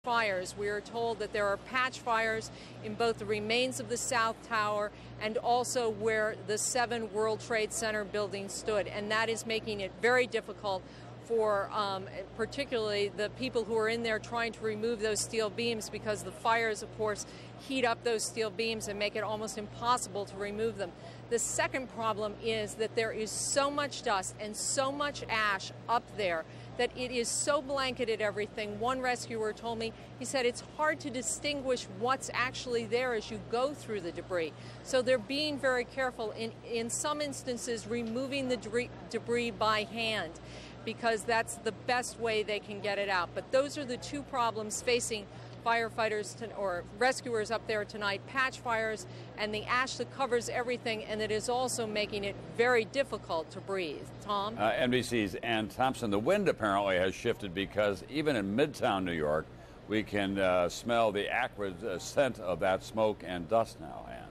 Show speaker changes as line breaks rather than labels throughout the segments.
fires. We are told that there are patch fires in both the remains of the South Tower and also where the 7 World Trade Center buildings stood, and that is making it very difficult for particularly the people who are in there trying to remove those steel beams, because the fires, of course, heat up those steel beams and make it almost impossible to remove them. The second problem is that there is so much dust and so much ash up there that it is so blanketed everything. One rescuer told me, he said it's hard to distinguish what's actually there as you go through the debris. So they're being very careful, in some instances removing the debris by hand, because that's the best way they can get it out. But those are the two problems facing firefighters or rescuers up there tonight: patch fires and the ash that covers everything, and it is also making it very difficult to breathe. Tom?
NBC's Ann Thompson. The wind apparently has shifted, because even in Midtown New York, we can smell the acrid scent of that smoke and dust now, Ann.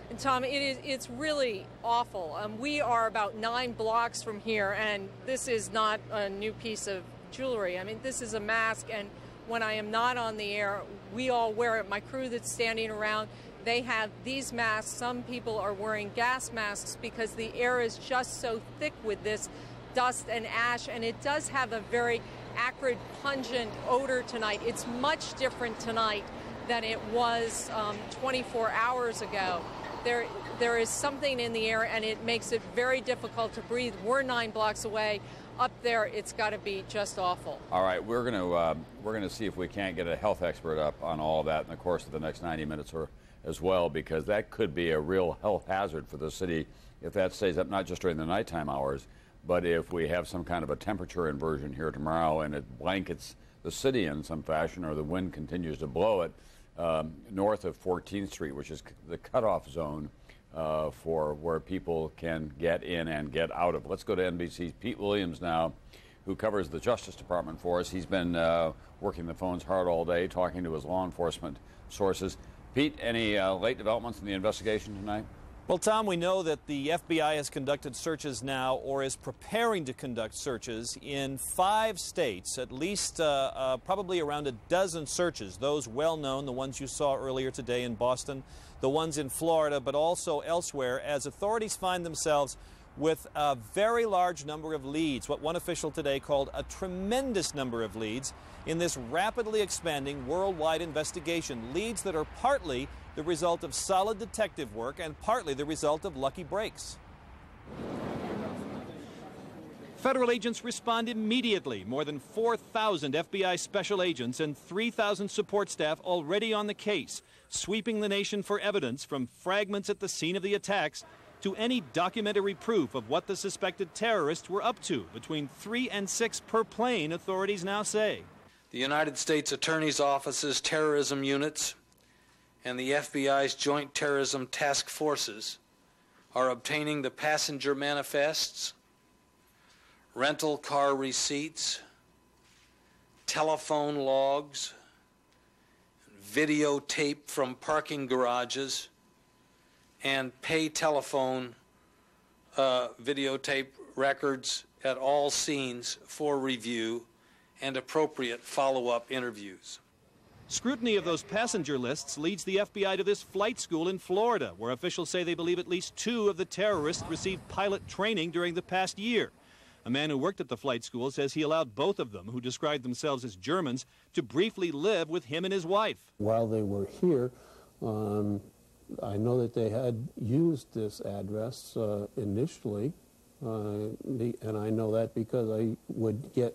And Tom, it's really awful. We are about 9 blocks from here, and this is not a new piece of jewelry. I mean, this is a mask, and when I am not on the air, we all wear it. My crew that's standing around, they have these masks. Some people are wearing gas masks because the air is just so thick with this dust and ash, and it does have a very acrid, pungent odor tonight. It's much different tonight than it was 24 hours ago. There is something in the air, and it makes it very difficult to breathe. We're 9 blocks away. Up there, it's got to be just awful.
All right, we're going to see if we can't get a health expert up on all of that in the course of the next 90 minutes or as well, because that could be a real health hazard for the city if that stays up, not just during the nighttime hours, but if we have some kind of a temperature inversion here tomorrow and it blankets the city in some fashion, or the wind continues to blow it north of 14th Street, which is the cutoff zone for where people can get in and get out of. Let's go to NBC's Pete Williams now, who covers the Justice Department for us. He's been working the phones hard all day, talking to his law enforcement sources. Pete, any late developments in the investigation tonight?
Well, Tom, we know that the FBI has conducted searches now, or is preparing to conduct searches in 5 states, at least probably around a dozen searches, those well-known, the ones you saw earlier today in Boston, the ones in Florida, but also elsewhere, as authorities find themselves with a very large number of leads, what one official today called a tremendous number of leads in this rapidly expanding worldwide investigation, leads that are partly the result of solid detective work and partly the result of lucky breaks. Federal agents respond immediately. More than 4,000 FBI special agents and 3,000 support staff already on the case, sweeping the nation for evidence, from fragments at the scene of the attacks to any documentary proof of what the suspected terrorists were up to. Between 3 and 6 per plane, authorities now say.
The United States Attorney's Office's terrorism units and the FBI's Joint Terrorism Task Forces are obtaining the passenger manifests, rental car receipts, telephone logs, videotape from parking garages, and pay telephone videotape records at all scenes for review and appropriate follow-up interviews.
Scrutiny of those passenger lists leads the FBI to this flight school in Florida, where officials say they believe at least 2 of the terrorists received pilot training during the past year. A man who worked at the flight school says he allowed both of them, who described themselves as Germans, to briefly live with him and his wife.
While they were here, I know that they had used this address initially, and I know that because I would get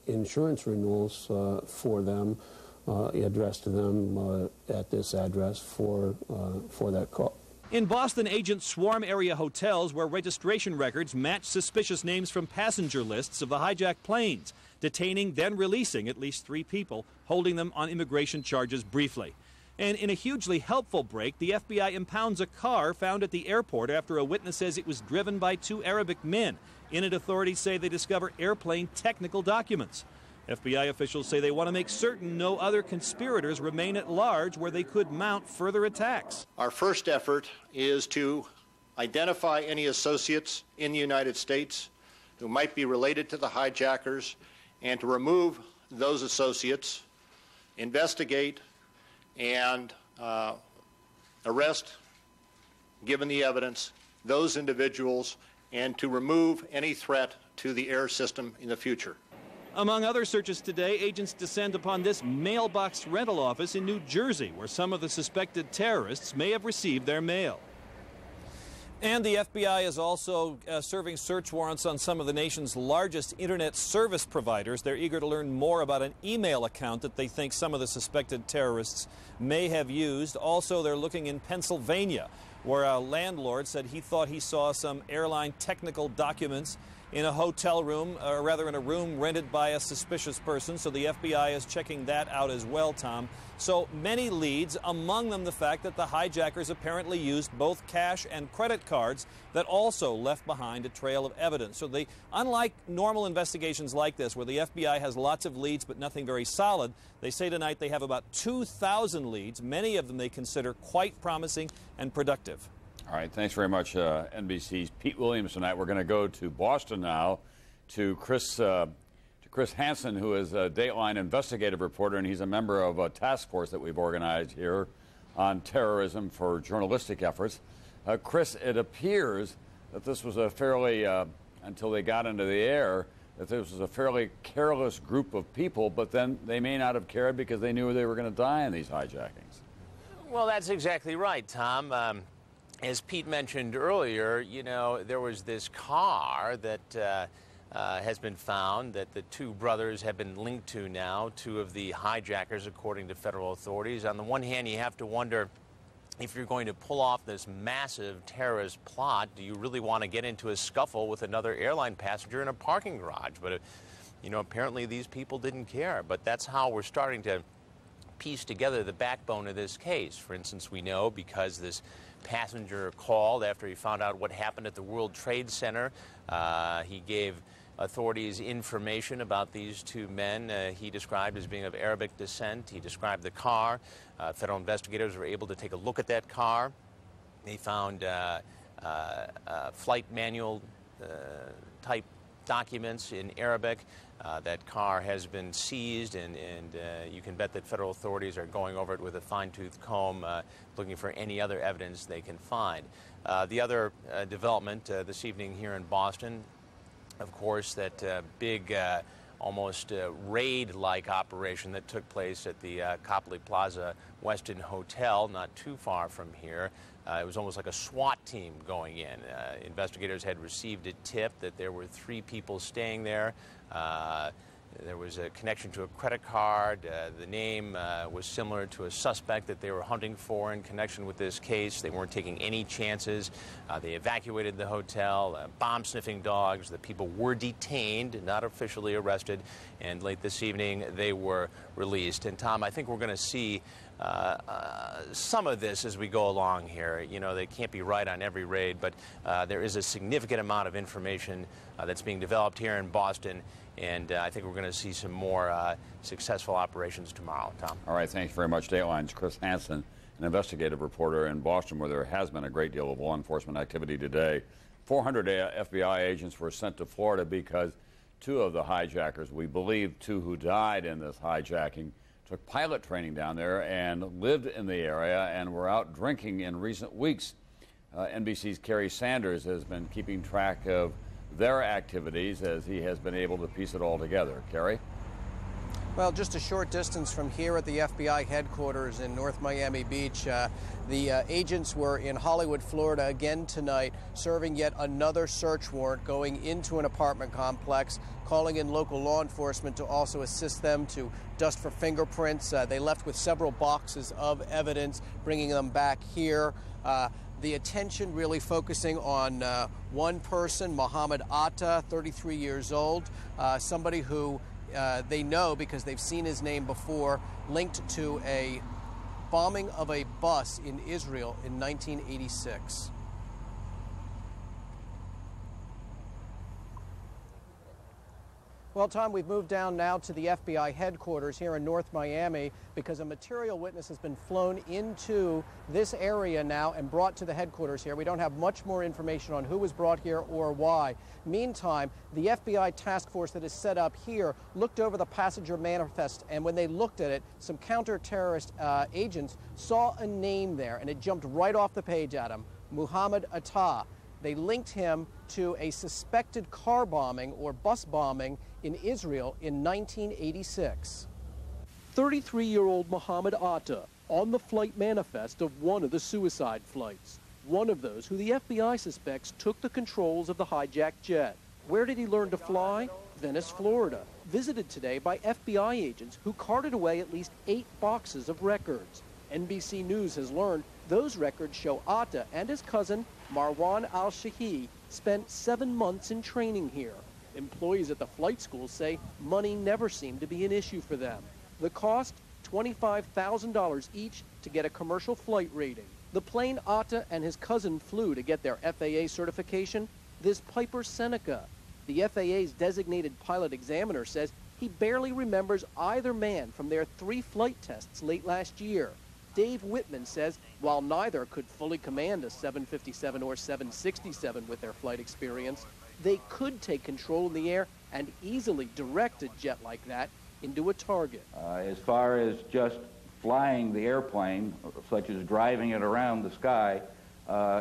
insurance renewals for them addressed to them at this address for that call.
In Boston, agents swarm area hotels where registration records match suspicious names from passenger lists of the hijacked planes, detaining, then releasing at least 3 people, holding them on immigration charges briefly. And in a hugely helpful break, the FBI impounds a car found at the airport after a witness says it was driven by 2 Arabic men. In it, authorities say they discover airplane technical documents. FBI officials say they want to make certain no other conspirators remain at large where they could mount further attacks.
Our first effort is to identify any associates in the United States who might be related to the hijackers and to remove those associates investigate and arrest, given the evidence, those individuals, and to remove any threat to the air system in the future.
Among other searches today, agents descend upon this mailbox rental office in New Jersey, where some of the suspected terrorists may have received their mail. And the FBI is also serving search warrants on some of the nation's largest internet service providers. They're eager to learn more about an email account that they think some of the suspected terrorists may have used. Also, they're looking in Pennsylvania, where a landlord said he thought he saw some airline technical documents in a hotel room, or rather in a room rented by a suspicious person. So the FBI is checking that out as well, Tom. So many leads, among them the fact that the hijackers apparently used both cash and credit cards that also left behind a trail of evidence. So they, unlike normal investigations like this, where the FBI has lots of leads but nothing very solid, they say tonight they have about 2,000 leads, many of them they consider quite promising and productive.
All right, thanks very much, NBC's Pete Williams tonight. We're going to go to Boston now to Chris Hansen, who is a Dateline investigative reporter, and he's a member of a task force that we've organized here on terrorism for journalistic efforts. Chris, it appears that this was a fairly, until they got into the air, that this was a fairly careless group of people, but then they may not have cared because they knew they were going to die in these hijackings.
Well, that's exactly right, Tom. As Pete mentioned earlier, you know, there was this car that has been found that the two brothers have been linked to now, two of the hijackers, according to federal authorities. On the one hand, you have to wonder if you're going to pull off this massive terrorist plot, do you really want to get into a scuffle with another airline passenger in a parking garage? But, you know, apparently these people didn't care. But that's how we're starting to piece together the backbone of this case. For instance, we know because this passenger called after he found out what happened at the World Trade Center. He gave authorities information about these two men he described as being of Arabic descent. He described the car. Federal investigators were able to take a look at that car. They found flight manual type documents in Arabic. That car has been seized, and you can bet that federal authorities are going over it with a fine-tooth comb, looking for any other evidence they can find. The other development this evening here in Boston, of course, that big, almost raid-like operation that took place at the Copley Plaza Westin Hotel, not too far from here. It was almost like a SWAT team going in. Investigators had received a tip that there were 3 people staying there. There was a connection to a credit card. The name was similar to a suspect that they were hunting for in connection with this case. They weren't taking any chances. They evacuated the hotel. Bomb-sniffing dogs. The people were detained, not officially arrested. And late this evening, they were released. And, Tom, I think we're going to see some of this as we go along here. You know, they can't be right on every raid, but there is a significant amount of information that's being developed here in Boston, and I think we're going to see some more successful operations tomorrow, Tom.
All right, thanks very much. Dateline's Chris Hansen, an investigative reporter in Boston, where there has been a great deal of law enforcement activity today. 400 FBI agents were sent to Florida because 2 of the hijackers, we believe 2 who died in this hijacking, took pilot training down there and lived in the area and were out drinking in recent weeks. NBC's Kerry Sanders has been keeping track of their activities as he has been able to piece it all together. Kerry?
Well, just a short distance from here at the FBI headquarters in North Miami Beach, the agents were in Hollywood, Florida again tonight, serving yet another search warrant, going into an apartment complex, calling in local law enforcement to also assist them to dust for fingerprints. They left with several boxes of evidence, bringing them back here. The attention really focusing on one person, Mohammed Atta, 33 years old, somebody who they know because they've seen his name before, linked to a bombing of a bus in Israel in 1986. Well, Tom, we've moved down now to the FBI headquarters here in North Miami because a material witness has been flown into this area now and brought to the headquarters here. We don't have much more information on who was brought here or why. Meantime, the FBI task force that is set up here looked over the passenger manifest, and when they looked at it, some counter-terrorist agents saw a name there, and it jumped right off the page at them, Muhammad Atta. They linked him to a suspected car bombing or bus bombing in Israel in 1986. 33-year-old Muhammad Atta on the flight manifest of one of the suicide flights. One of those who the FBI suspects took the controls of the hijacked jet. Where did he learn to fly? Venice, Florida. Visited today by FBI agents who carted away at least 8 boxes of records. NBC News has learned those records show Atta and his cousin, Marwan al-Shahi, spent 7 months in training here. Employees at the flight school say money never seemed to be an issue for them. The cost, $25,000 each to get a commercial flight rating. The plane Atta and his cousin flew to get their FAA certification, this Piper Seneca. The FAA's designated pilot examiner says he barely remembers either man from their 3 flight tests late last year. Dave Whitman says while neither could fully command a 757 or 767 with their flight experience, they could take control in the air and easily direct a jet like that into a target.
As far as just flying the airplane, such as driving it around the sky,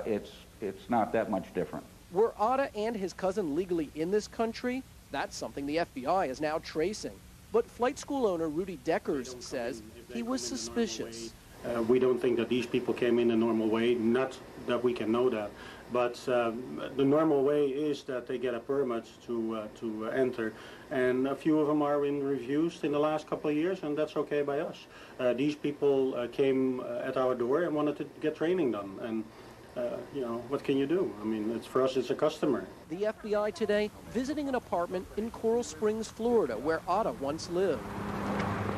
it's not that much different.
Were Atta and his cousin legally in this country? That's something the FBI is now tracing. But flight school owner Rudy Deckers says he was suspicious.
We don't think that these people came in a normal way, not that we can know that. But the normal way is that they get a permit to enter, and a few of them are in reviews in the last couple of years, and that's okay by us. These people came at our door and wanted to get training done, and you know, what can you do? I mean, for us, it's a customer.
The FBI today visiting an apartment in Coral Springs, Florida, where Atta once lived.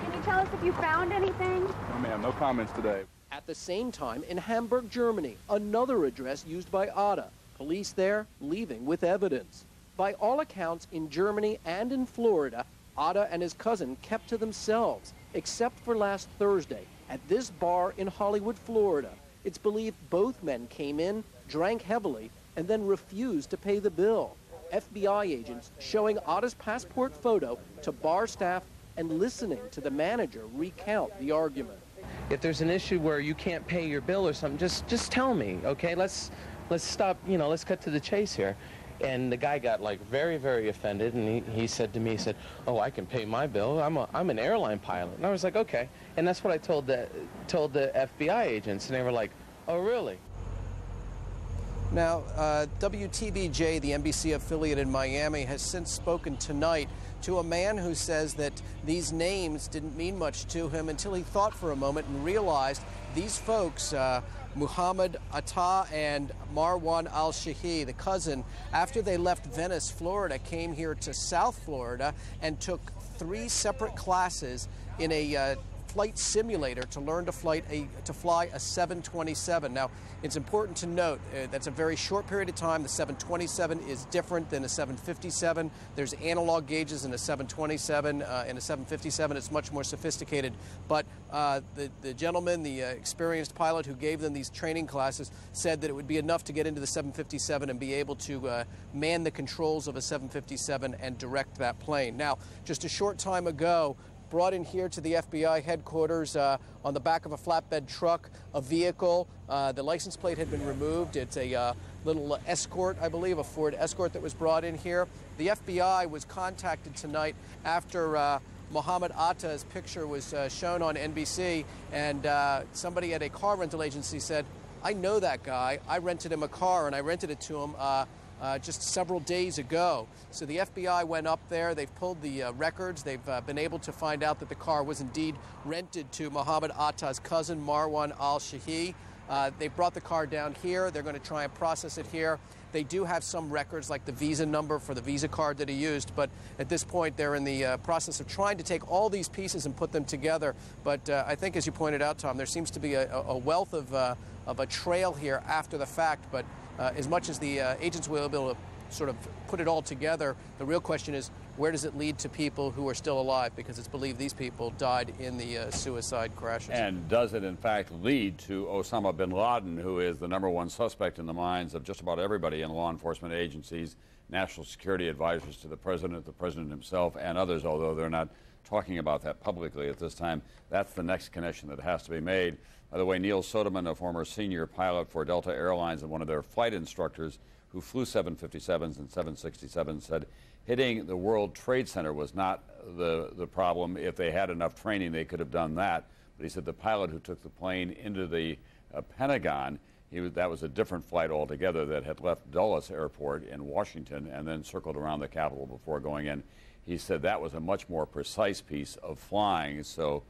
Can you tell us if you found anything?
Oh, ma'am, no comments today.
At the same time, in Hamburg, Germany, another address used by Atta. Police there leaving with evidence. By all accounts, in Germany and in Florida, Atta and his cousin kept to themselves, except for last Thursday at this bar in Hollywood, Florida. It's believed both men came in, drank heavily, and then refused to pay the bill. FBI agents showing Atta's passport photo to bar staff and listening to the manager recount the argument.
If there's an issue where you can't pay your bill or something, just tell me, okay? Let's stop, you know, let's cut to the chase here. And the guy got like very, very offended, and he said to me, he said, "Oh, I can pay my bill. I'm an airline pilot." And I was like, "Okay." And that's what I told the FBI agents, and they were like, "Oh, really?"
Now, WTBJ, the NBC affiliate in Miami, has since spoken tonight to a man who says that these names didn't mean much to him until he thought for a moment and realized these folks, Muhammad Atta and Marwan al-Shahi, the cousin, after they left Venice, Florida, came here to South Florida and took 3 separate classes in a flight simulator to learn to fly a 727. Now, it's important to note that's a very short period of time. The 727 is different than a 757. There's analog gauges in a 727. In a 757, it's much more sophisticated. But the gentleman, the experienced pilot who gave them these training classes, said that it would be enough to get into the 757 and be able to man the controls of a 757 and direct that plane. Now, just a short time ago, brought in here to the FBI headquarters on the back of a flatbed truck, a vehicle. The license plate had been removed. It's a little Escort, I believe, a Ford Escort that was brought in here. The FBI was contacted tonight after Muhammad Atta's picture was shown on NBC, and somebody at a car rental agency said, "I know that guy. I rented him a car, and I rented it to him just several days ago." So the FBI went up there. They've pulled the records. They've been able to find out that the car was indeed rented to Muhammad Atta's cousin, Marwan al-Shahi. They brought the car down here. They're going to try and process it here. They do have some records, like the Visa number for the Visa card that he used, but at this point they're in the process of trying to take all these pieces and put them together. But I think, as you pointed out, Tom, there seems to be a wealth of a trail here after the fact, but as much as the agents will be able to sort of put it all together, the real question is, where does it lead to people who are still alive? Because it's believed these people died in the suicide crashes.
And does it, in fact, lead to Osama bin Laden, who is the #1 suspect in the minds of just about everybody in law enforcement agencies, national security advisors to the president himself, and others, although they're not talking about that publicly at this time. That's the next connection that has to be made. By the way, Neil Soderman, a former senior pilot for Delta Airlines and one of their flight instructors who flew 757s and 767s, said hitting the World Trade Center was not the problem. If they had enough training, they could have done that. But he said the pilot who took the plane into the Pentagon, that was a different flight altogether that had left Dulles Airport in Washington and then circled around the Capitol before going in. He said that was a much more precise piece of flying. So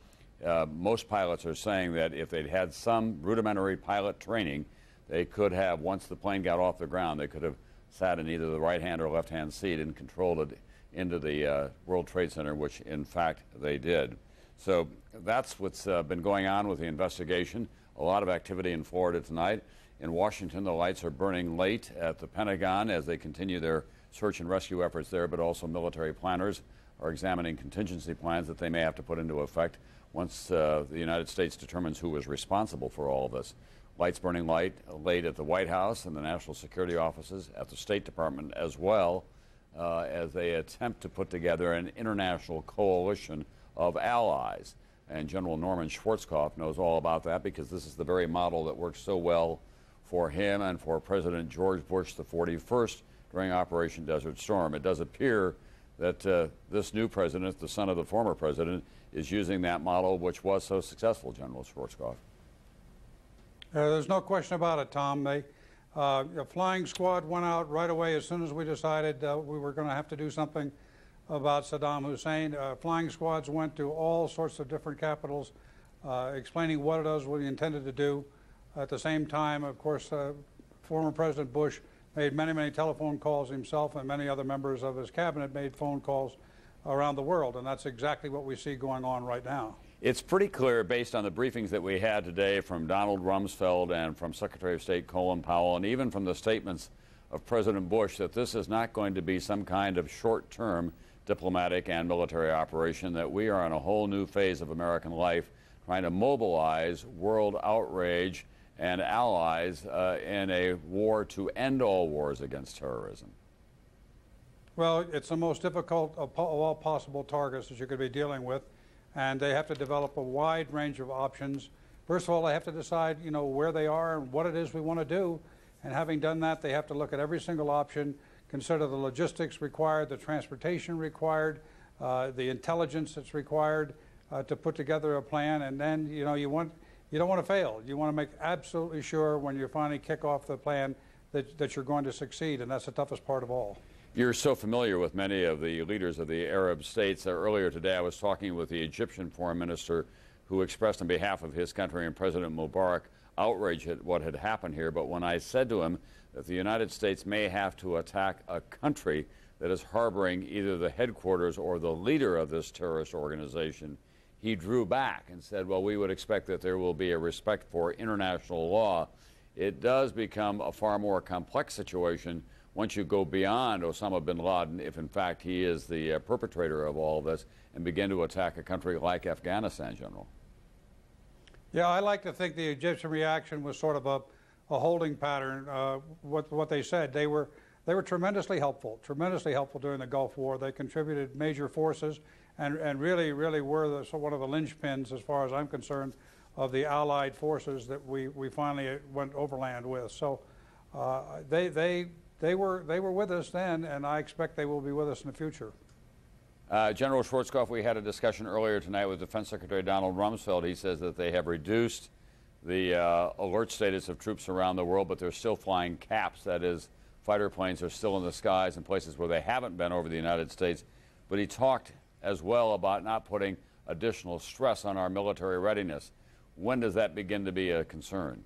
most pilots are saying that if they'd had some rudimentary pilot training, they could have, once the plane got off the ground, they could have sat in either the right-hand or left-hand seat and controlled it into the World Trade Center, which, in fact, they did. So that's what's been going on with the investigation. A lot of activity in Florida tonight. In Washington, the lights are burning late at the Pentagon as they continue their search and rescue efforts there, but also military planners are examining contingency plans that they may have to put into effect once the United States determines who is responsible for all of this. Lights burning late at the White House and the national security offices, at the State Department as well, as they attempt to put together an international coalition of allies. And General Norman Schwarzkopf knows all about that because this is the very model that worked so well for him and for President George Bush the 41st during Operation Desert Storm. It does appear that this new president, the son of the former president, is using that model which was so successful, General Schwarzkopf.
There's no question about it, Tom. A flying squad went out right away as soon as we decided we were going to have to do something about Saddam Hussein. Flying squads went to all sorts of different capitals explaining what it is we intended to do. At the same time, of course, former President Bush made many, many telephone calls himself, and many other members of his cabinet made phone calls around the world, and that's exactly what we see going on right now.
It's pretty clear, based on the briefings that we had today from Donald Rumsfeld and from Secretary of State Colin Powell, and even from the statements of President Bush, that this is not going to be some kind of short-term diplomatic and military operation, that we are in a whole new phase of American life, trying to mobilize world outrage and allies in a war to end all wars against terrorism.
Well, it's the most difficult of all possible targets that you could be dealing with, and they have to develop a wide range of options. First of all, they have to decide, where they are and what it is we want to do, and having done that, they have to look at every single option, consider the logistics required, the transportation required, the intelligence that's required to put together a plan, and then, you don't want to fail. You want to make absolutely sure when you finally kick off the plan that you're going to succeed, and that's the toughest part of all.
You're so familiar with many of the leaders of the Arab states. Earlier today I was talking with the Egyptian foreign minister who expressed on behalf of his country and President Mubarak outrage at what had happened here. But when I said to him that the United States may have to attack a country that is harboring either the headquarters or the leader of this terrorist organization, he drew back and said, well, we would expect that there will be a respect for international law. It does become a far more complex situation once you go beyond Osama bin Laden, if in fact he is the perpetrator of all this, and begin to attack a country like Afghanistan, General.
Yeah, I like to think the Egyptian reaction was sort of a holding pattern. What they said, they were tremendously helpful during the Gulf War. They contributed major forces and really were one of the linchpins, as far as I'm concerned, of the Allied forces that we finally went overland with. So they were with us then, and I expect they will be with us in the future.
General Schwarzkopf, we had a discussion earlier tonight with Defense Secretary Donald Rumsfeld. He says that they have reduced the alert status of troops around the world, but they're still flying caps. That is, fighter planes are still in the skies in places where they haven't been over the United States. But he talked as well about not putting additional stress on our military readiness. When does that begin to be a concern?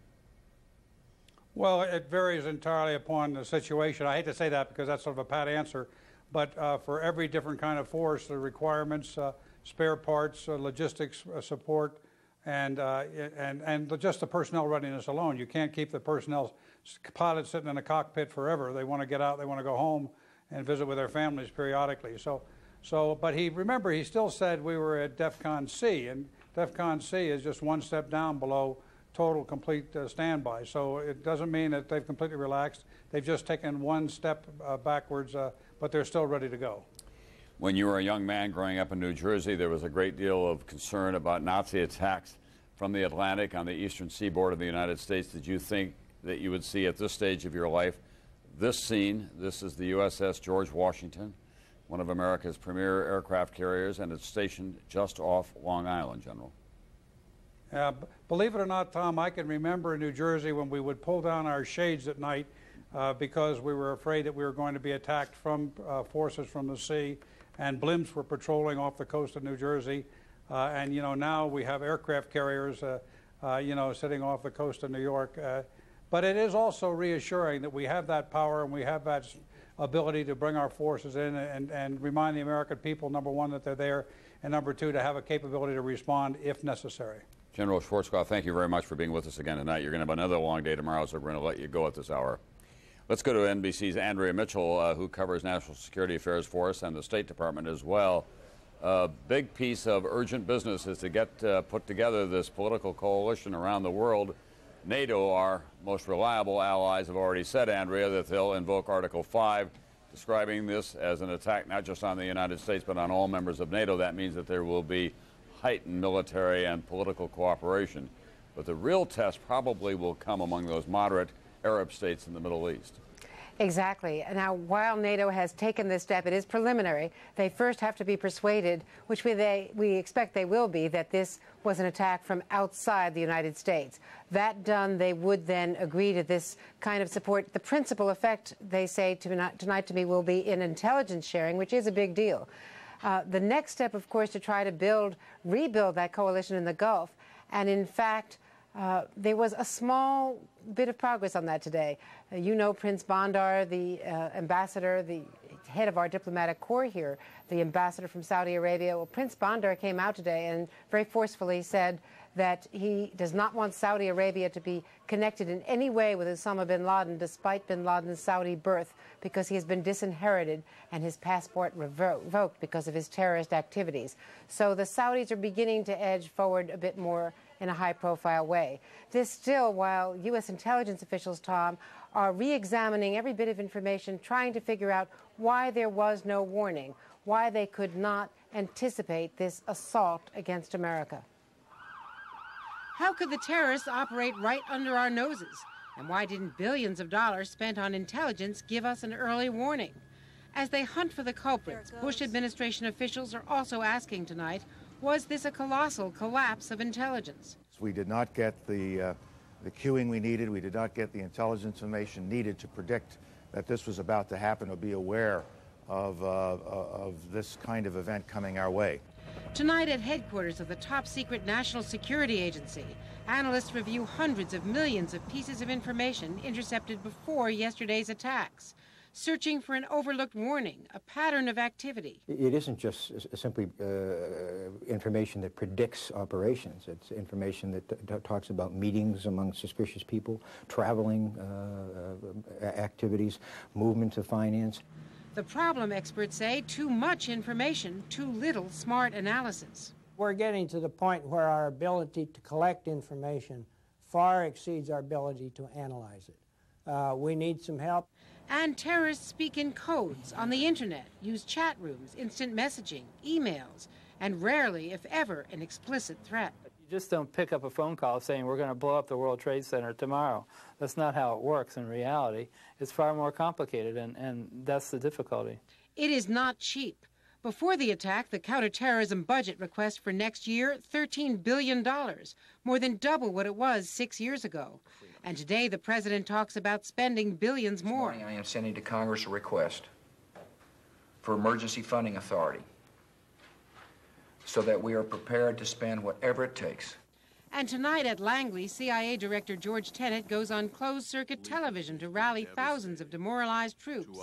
Well, it varies entirely upon the situation. I hate to say that because that's sort of a pat answer, but for every different kind of force, the requirements, spare parts, logistics support, and just the personnel readiness alone. You can't keep the personnel pilots sitting in a cockpit forever. They want to get out. They want to go home and visit with their families periodically. But he still said we were at DEFCON C, and DEFCON C is just one step down below total complete standby. So it doesn't mean that they've completely relaxed. They've just taken one step backwards, but they're still ready to go.
When you were a young man growing up in New Jersey, there was a great deal of concern about Nazi attacks from the Atlantic on the eastern seaboard of the United States. Did you think that you would see at this stage of your life this scene? This is the USS George Washington, one of America's premier aircraft carriers, and it's stationed just off Long Island, General.
Believe it or not, Tom, I can remember in New Jersey when we would pull down our shades at night because we were afraid that we were going to be attacked from forces from the sea, and blimps were patrolling off the coast of New Jersey. And, you know, now we have aircraft carriers, you know, sitting off the coast of New York. But it is also reassuring that we have that power and we have that ability to bring our forces in and remind the American people, number one, that they're there, and number two, to have a capability to respond if necessary.
General Schwarzkopf, thank you very much for being with us again tonight. You're going to have another long day tomorrow, so we're going to let you go at this hour. Let's go to NBC's Andrea Mitchell, who covers national security affairs for us and the State Department as well. A big piece of urgent business is to get put together this political coalition around the world. NATO, our most reliable allies, have already said, Andrea, that they'll invoke Article 5, describing this as an attack not just on the United States but on all members of NATO. That means that there will be heightened military and political cooperation. But the real test probably will come among those moderate Arab states in the Middle East.
Exactly. Now, while NATO has taken this step, it is preliminary. They first have to be persuaded, which we expect they will be, that this was an attack from outside the United States. That done, they would then agree to this kind of support. The principal effect, they say tonight to me, will be in intelligence sharing, which is a big deal. The next step, of course, to try to rebuild that coalition in the Gulf. And in fact, there was a small bit of progress on that today. You know Prince Bandar, the ambassador, the head of our diplomatic corps here, the ambassador from Saudi Arabia. Well, Prince Bandar came out today and very forcefully said that he does not want Saudi Arabia to be connected in any way with Osama bin Laden, despite bin Laden's Saudi birth, because he has been disinherited and his passport revoked because of his terrorist activities. So the Saudis are beginning to edge forward a bit more in a high-profile way. This still, while U.S. intelligence officials, Tom, are re-examining every bit of information, trying to figure out why there was no warning, why they could not anticipate this assault against America.
How could the terrorists operate right under our noses? And why didn't billions of dollars spent on intelligence give us an early warning? As they hunt for the culprits, Bush administration officials are also asking tonight, was this a colossal collapse of intelligence?
We did not get the cueing we needed. We did not get the intelligence information needed to predict that this was about to happen or be aware of this kind of event coming our way.
Tonight at headquarters of the top-secret National Security Agency, analysts review hundreds of millions of pieces of information intercepted before yesterday's attacks, searching for an overlooked warning, a pattern of activity.
It isn't just simply information that predicts operations. It's information that talks about meetings among suspicious people, traveling activities, movement of finance.
The problem, experts say, too much information, too little smart analysis.
We're getting to the point where our ability to collect information far exceeds our ability to analyze it. We need some help.
And terrorists speak in codes on the internet, use chat rooms, instant messaging, emails, and rarely, if ever, an explicit threat.
You just don't pick up a phone call saying we're going to blow up the World Trade Center tomorrow. That's not how it works in reality. It's far more complicated, and that's the difficulty.
It is not cheap. Before the attack, the counterterrorism budget request for next year, $13 billion, more than double what it was 6 years ago. And today, the president talks about spending billions more.
This morning, I am sending to Congress a request for emergency funding authority so that we are prepared to spend whatever it takes.
And tonight at Langley, CIA Director George Tenet goes on closed-circuit television to rally thousands of demoralized troops,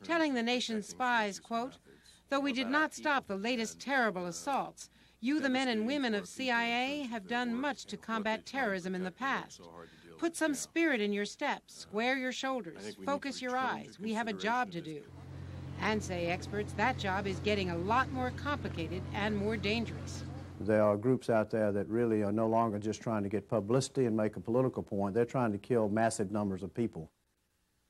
telling the nation's spies, quote, though we did not stop the latest terrible assaults, You, the men and women of CIA, have done much to combat terrorism in the past. Put some spirit in your steps, square your shoulders, focus your eyes. We have a job to do. And, say experts, that job is getting a lot more complicated and more dangerous.
There are groups out there that really are no longer just trying to get publicity and make a political point. They're trying to kill massive numbers of people.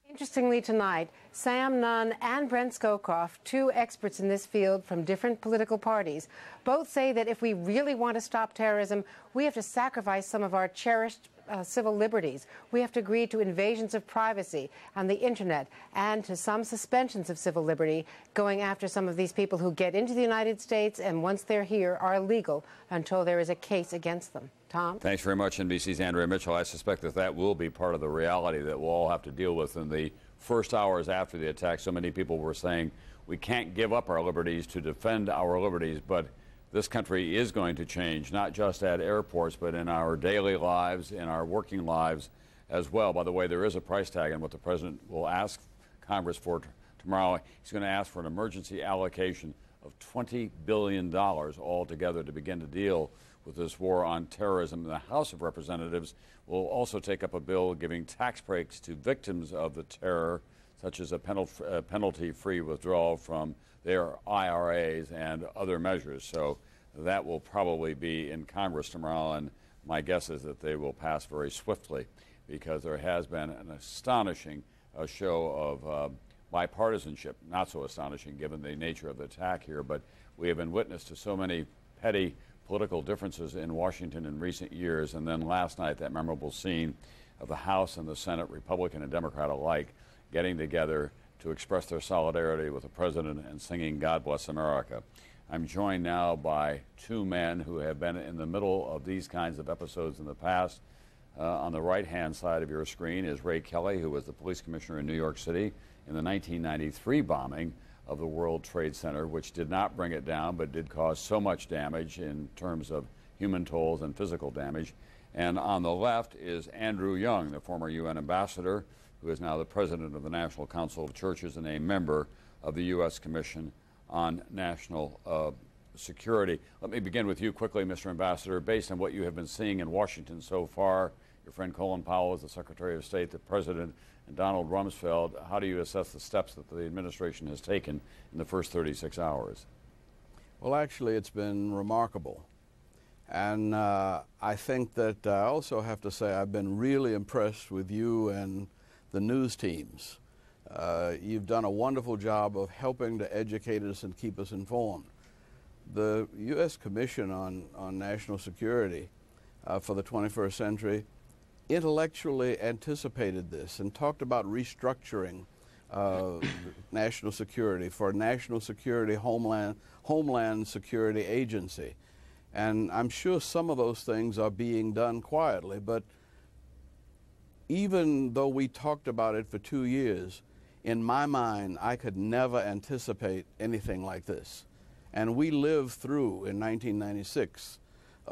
Interestingly tonight, Sam Nunn and Brent Scowcroft, two experts in this field from different political parties, both say that if we really want to stop terrorism, we have to sacrifice some of our cherished civil liberties. We have to agree to invasions of privacy on the internet and to some suspensions of civil liberty, going after some of these people who get into the United States and once they're here are illegal until there is a case against them. Tom?
Thanks very much, NBC's Andrea Mitchell. I suspect that that will be part of the reality that we'll all have to deal with in the first hours after the attack. So many people were saying we can't give up our liberties to defend our liberties, but this country is going to change, not just at airports, but in our daily lives, in our working lives as well. By the way, there is a price tag, and what the president will ask Congress for tomorrow, he's going to ask for an emergency allocation of $20 billion altogether to begin to deal with this war on terrorism. The House of Representatives will also take up a bill giving tax breaks to victims of the terror, such as a penalty-free withdrawal from their IRAs and other measures. So that will probably be in Congress tomorrow, and my guess is that they will pass very swiftly because there has been an astonishing show of bipartisanship. Not so astonishing given the nature of the attack here, but we have been witness to so many petty political differences in Washington in recent years, and then last night that memorable scene of the House and the Senate, Republican and Democrat alike, getting together to express their solidarity with the president and singing God Bless America. I'm joined now by two men who have been in the middle of these kinds of episodes in the past. On the right-hand side of your screen is Ray Kelly, who was the police commissioner in New York City in the 1993 bombing of the World Trade Center, which did not bring it down but did cause so much damage in terms of human tolls and physical damage. And on the left is Andrew Young, the former UN ambassador, who is now the president of the National Council of Churches and a member of the U.S. Commission on National Security. Let me begin with you quickly, Mr. Ambassador. Based on what you have been seeing in Washington so far, your friend Colin Powell is the Secretary of State, the President, and Donald Rumsfeld, how do you assess the steps that the administration has taken in the first 36 hours?
Well, actually, it's been remarkable. And I think that I also have to say I've been really impressed with you and the news teams. You've done a wonderful job of helping to educate us and keep us informed. The U.S. Commission on National Security for the 21st century intellectually anticipated this and talked about restructuring national security for a national security homeland security agency. And I'm sure some of those things are being done quietly, but even though we talked about it for 2 years, in my mind, I could never anticipate anything like this. And we lived through, in 1996,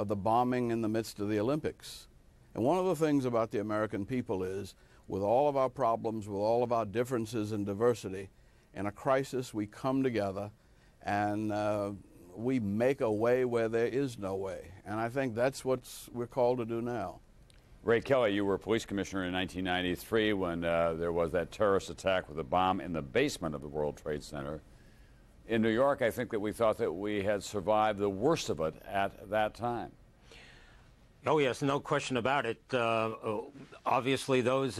the bombing in the midst of the Olympics. And one of the things about the American people is, with all of our problems, with all of our differences and diversity, in a crisis we come together and we make a way where there is no way. And I think that's what we're called to do now.
Ray Kelly, you were police commissioner in 1993 when there was that terrorist attack with a bomb in the basement of the World Trade Center. In New York, I think that we thought that we had survived the worst of it at that time.
Oh, yes, no question about it. Obviously, those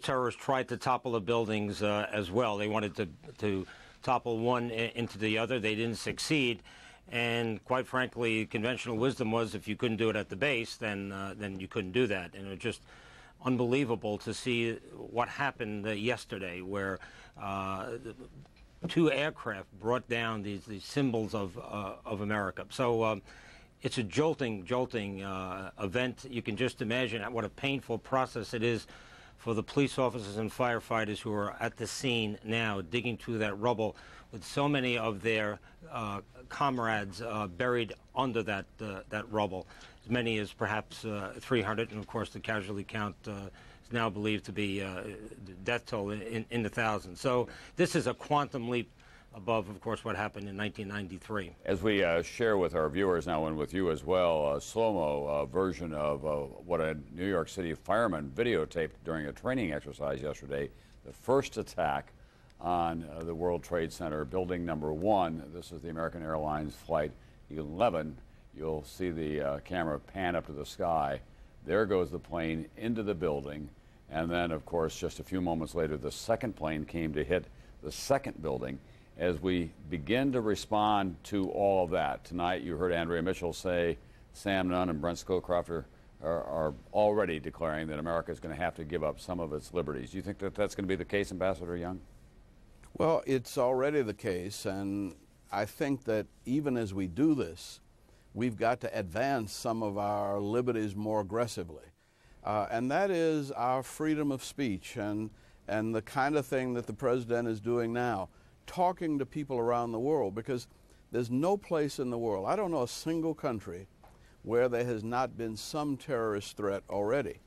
terrorists tried to topple the buildings as well. They wanted to topple one into the other. They didn't succeed. And quite frankly, conventional wisdom was if you couldn't do it at the base, then you couldn't do that. And it was just unbelievable to see what happened yesterday, where two aircraft brought down these symbols of America. So it's a jolting event. You can just imagine what a painful process it is for the police officers and firefighters who are at the scene now, digging through that rubble with so many of their comrades buried under that rubble, as many as perhaps 300, and of course the casualty count is now believed to be the death toll in the thousands. So this is a quantum leap above, of course, what happened in 1993.
As we share with our viewers now and with you as well, a slow-mo version of what a New York City fireman videotaped during a training exercise yesterday, the first attack on the World Trade Center, building number 1. This is the American Airlines Flight 11. You'll see the camera pan up to the sky. There goes the plane into the building. And then, of course, just a few moments later, the second plane came to hit the second building. As we begin to respond to all of that, tonight you heard Andrea Mitchell say Sam Nunn and Brent Scowcroft are already declaring that America is going to have to give up some of its liberties. Do you think that that's going to be the case, Ambassador Young?
Well, it's already the case, and I think that even as we do this, we've got to advance some of our liberties more aggressively. And that is our freedom of speech and the kind of thing that the president is doing now, talking to people around the world, because there's no place in the world, I don't know a single country where there has not been some terrorist threat already.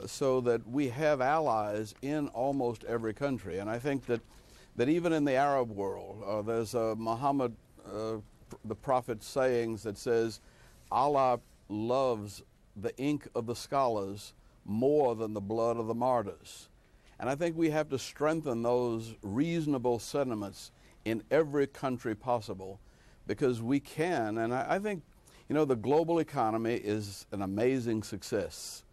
So that we have allies in almost every country. And I think that even in the Arab world, there's a Muhammad, the prophet's sayings that says, Allah loves the ink of the scholars more than the blood of the martyrs. And I think we have to strengthen those reasonable sentiments in every country possible, because we can. And I think, you know, the global economy is an amazing success,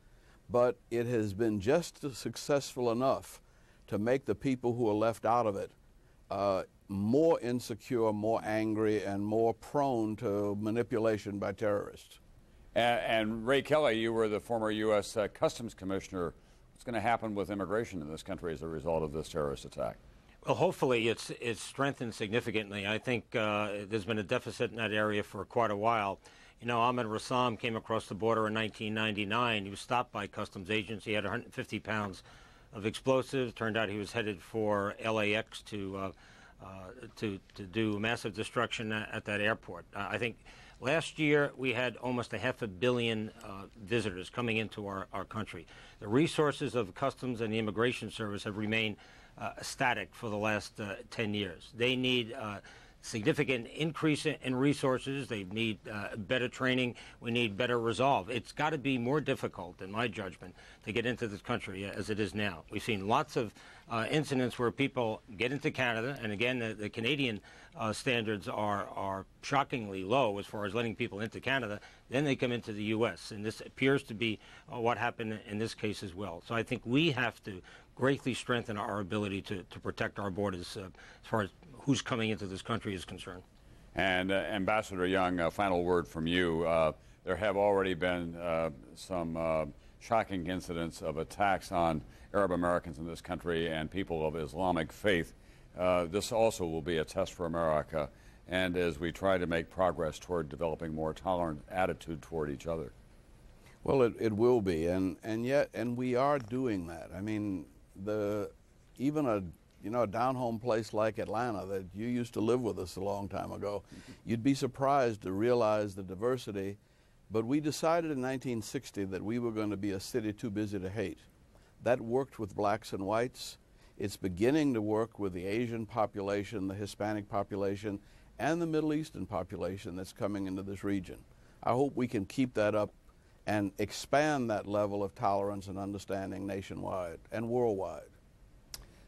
but it has been just successful enough to make the people who are left out of it more insecure, more angry, and more prone to manipulation by terrorists.
And Ray Kelly, you were the former U.S. Customs Commissioner. What's going to happen with immigration in this country as a result of this terrorist attack?
Well, hopefully it's strengthened significantly. I think there's been a deficit in that area for quite a while. You know, Ahmed Rassam came across the border in 1999. He was stopped by customs agents. He had 150 pounds of explosives. Turned out he was headed for LAX to do massive destruction at that airport. I think last year we had almost 500 million visitors coming into our country. The resources of Customs and the Immigration Service have remained static for the last 10 years. They need significant increase in resources. They need better training. We need better resolve. It's got to be more difficult, in my judgment, to get into this country as it is now. We've seen lots of incidents where people get into Canada, and again, the Canadian standards are shockingly low as far as letting people into Canada. Then they come into the U.S., and this appears to be what happened in this case as well. So I think we have to greatly strengthen our ability to protect our borders as far as who's coming into this country is concerned.
And Ambassador Young, a final word from you. There have already been some shocking incidents of attacks on Arab Americans in this country and people of Islamic faith. This also will be a test for America, and as we try to make progress toward developing more tolerant attitude toward each other.
Well, it will be, and we are doing that. I mean, even a down-home place like Atlanta that you used to live with us a long time ago, you'd be surprised to realize the diversity. But we decided in 1960 that we were going to be a city too busy to hate. That worked with blacks and whites. It's beginning to work with the Asian population, the Hispanic population, and the Middle Eastern population that's coming into this region. I hope we can keep that up and expand that level of tolerance and understanding nationwide and worldwide.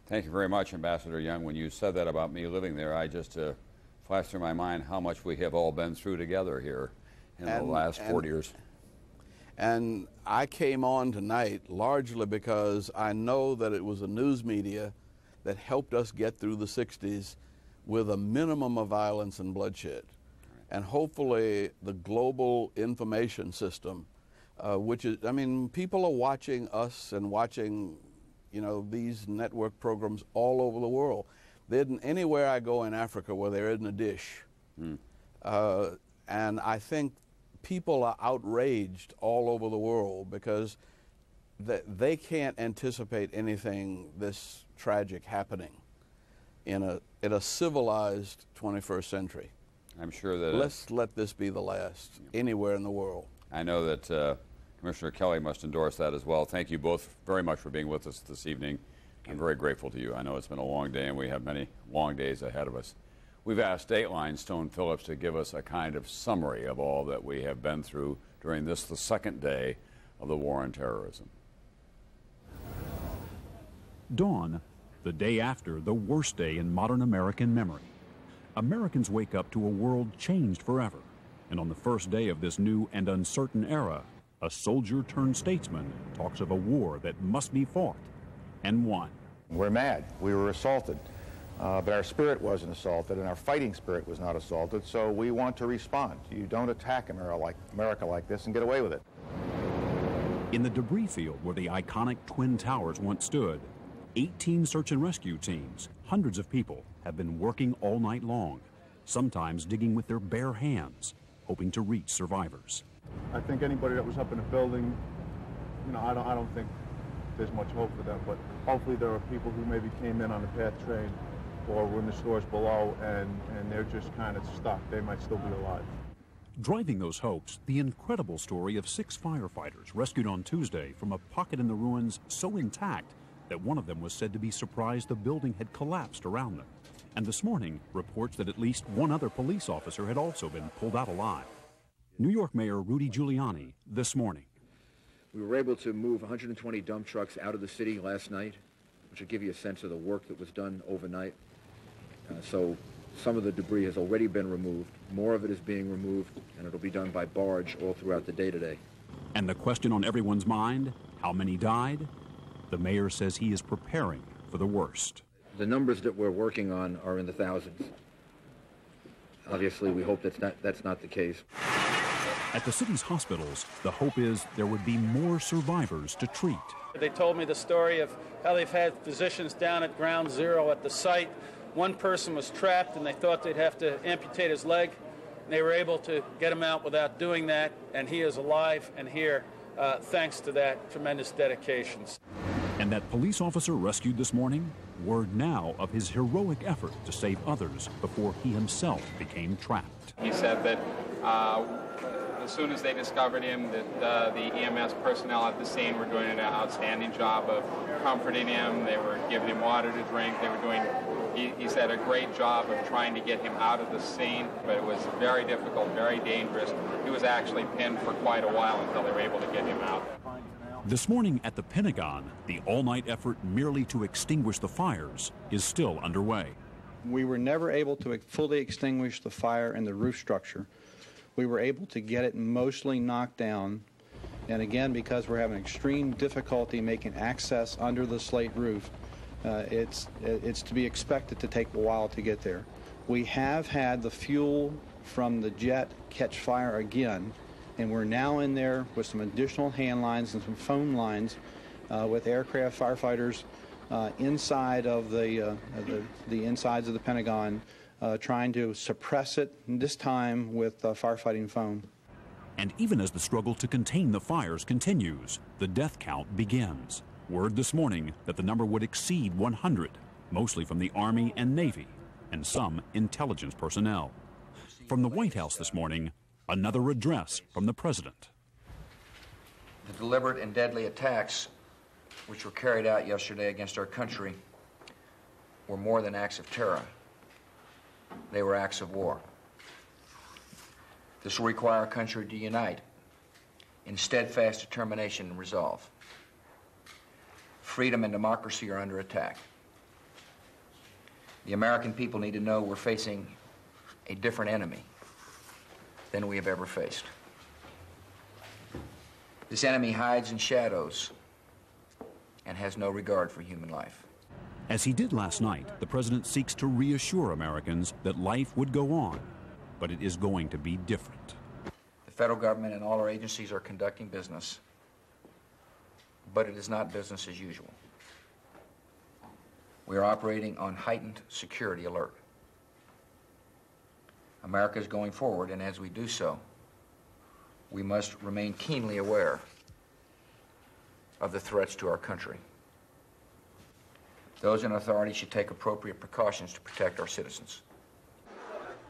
Thank you very much, Ambassador Young. When you said that about me living there, I just flashed through my mind how much we have all been through together here in the last 40 years.
And I came on tonight largely because I know that it was a news media that helped us get through the 60s with a minimum of violence and bloodshed. And hopefully the global information system, which is, I mean, people are watching us and watching, you know, these network programs all over the world. There isn't anywhere I go in Africa where there isn't a dish. And I think people are outraged all over the world because they can't anticipate anything this tragic happening in a civilized 21st century.
I'm sure that
let's let this be the last anywhere in the world.
I know that Commissioner Kelly must endorse that as well. Thank you both very much for being with us this evening. I'm very grateful to you. I know it's been a long day, and we have many long days ahead of us. We've asked Dateline Stone Phillips to give us a kind of summary of all that we have been through during this, the second day of the war on terrorism.
Dawn, the day after the worst day in modern American memory. Americans wake up to a world changed forever. And on the first day of this new and uncertain era, a soldier-turned-statesman talks of a war that must be fought and won.
We're mad. We were assaulted. But our spirit wasn't assaulted, and our fighting spirit was not assaulted, so we want to respond. You don't attack America like this and get away with it.
In the debris field where the iconic Twin Towers once stood, 18 search and rescue teams, hundreds of people, have been working all night long, sometimes digging with their bare hands, hoping to reach survivors.
I think anybody that was up in the building, you know, I don't think there's much hope for them, but hopefully there are people who maybe came in on the PATH train or were in the stores below and they're just kind of stuck. They might still be alive.
Driving those hopes, the incredible story of 6 firefighters rescued on Tuesday from a pocket in the ruins so intact that one of them was said to be surprised the building had collapsed around them. And this morning, reports that at least one other police officer had also been pulled out alive. New York Mayor Rudy Giuliani this morning.
We were able to move 120 dump trucks out of the city last night, which will give you a sense of the work that was done overnight. So some of the debris has already been removed. More of it is being removed, and it'll be done by barge all throughout the day today.
And the question on everyone's mind, how many died? The mayor says he is preparing for the worst.
The numbers that we're working on are in the thousands. Obviously, we hope that's not the case.
At the city's hospitals, the hope is there would be more survivors to treat.
They told me the story of how they've had physicians down at ground zero at the site. One person was trapped and they thought they'd have to amputate his leg. They were able to get him out without doing that, and he is alive and here thanks to that tremendous dedication.
And that police officer rescued this morning, word now of his heroic effort to save others before he himself became trapped.
He said that as soon as they discovered him, that the EMS personnel at the scene were doing an outstanding job of comforting him. They were giving him water to drink. They were doing, he said, a great job of trying to get him out of the scene, but it was very difficult, very dangerous. He was actually pinned for quite a while until they were able to get him out.
This morning at the Pentagon, the all-night effort merely to extinguish the fires is still underway.
We were never able to fully extinguish the fire in the roof structure. We were able to get it mostly knocked down, and again, because we're having extreme difficulty making access under the slate roof, it's to be expected to take a while to get there. We have had the fuel from the jet catch fire again, and we're now in there with some additional hand lines and some phone lines with aircraft firefighters inside of the insides of the Pentagon, trying to suppress it, this time with firefighting foam.
And even as the struggle to contain the fires continues, the death count begins. Word this morning that the number would exceed 100, mostly from the Army and Navy, and some intelligence personnel. From the White House this morning, another address from the president.
The deliberate and deadly attacks which were carried out yesterday against our country were more than acts of terror. They were acts of war. This will require our country to unite in steadfast determination and resolve. Freedom and democracy are under attack. The American people need to know we're facing a different enemy than we have ever faced. This enemy hides in shadows and has no regard for human life.
As he did last night, the president seeks to reassure Americans that life would go on, but it is going to be different.
The federal government and all our agencies are conducting business, but it is not business as usual. We are operating on heightened security alert. America is going forward, and as we do so, we must remain keenly aware of the threats to our country. Those in authority should take appropriate precautions to protect our citizens.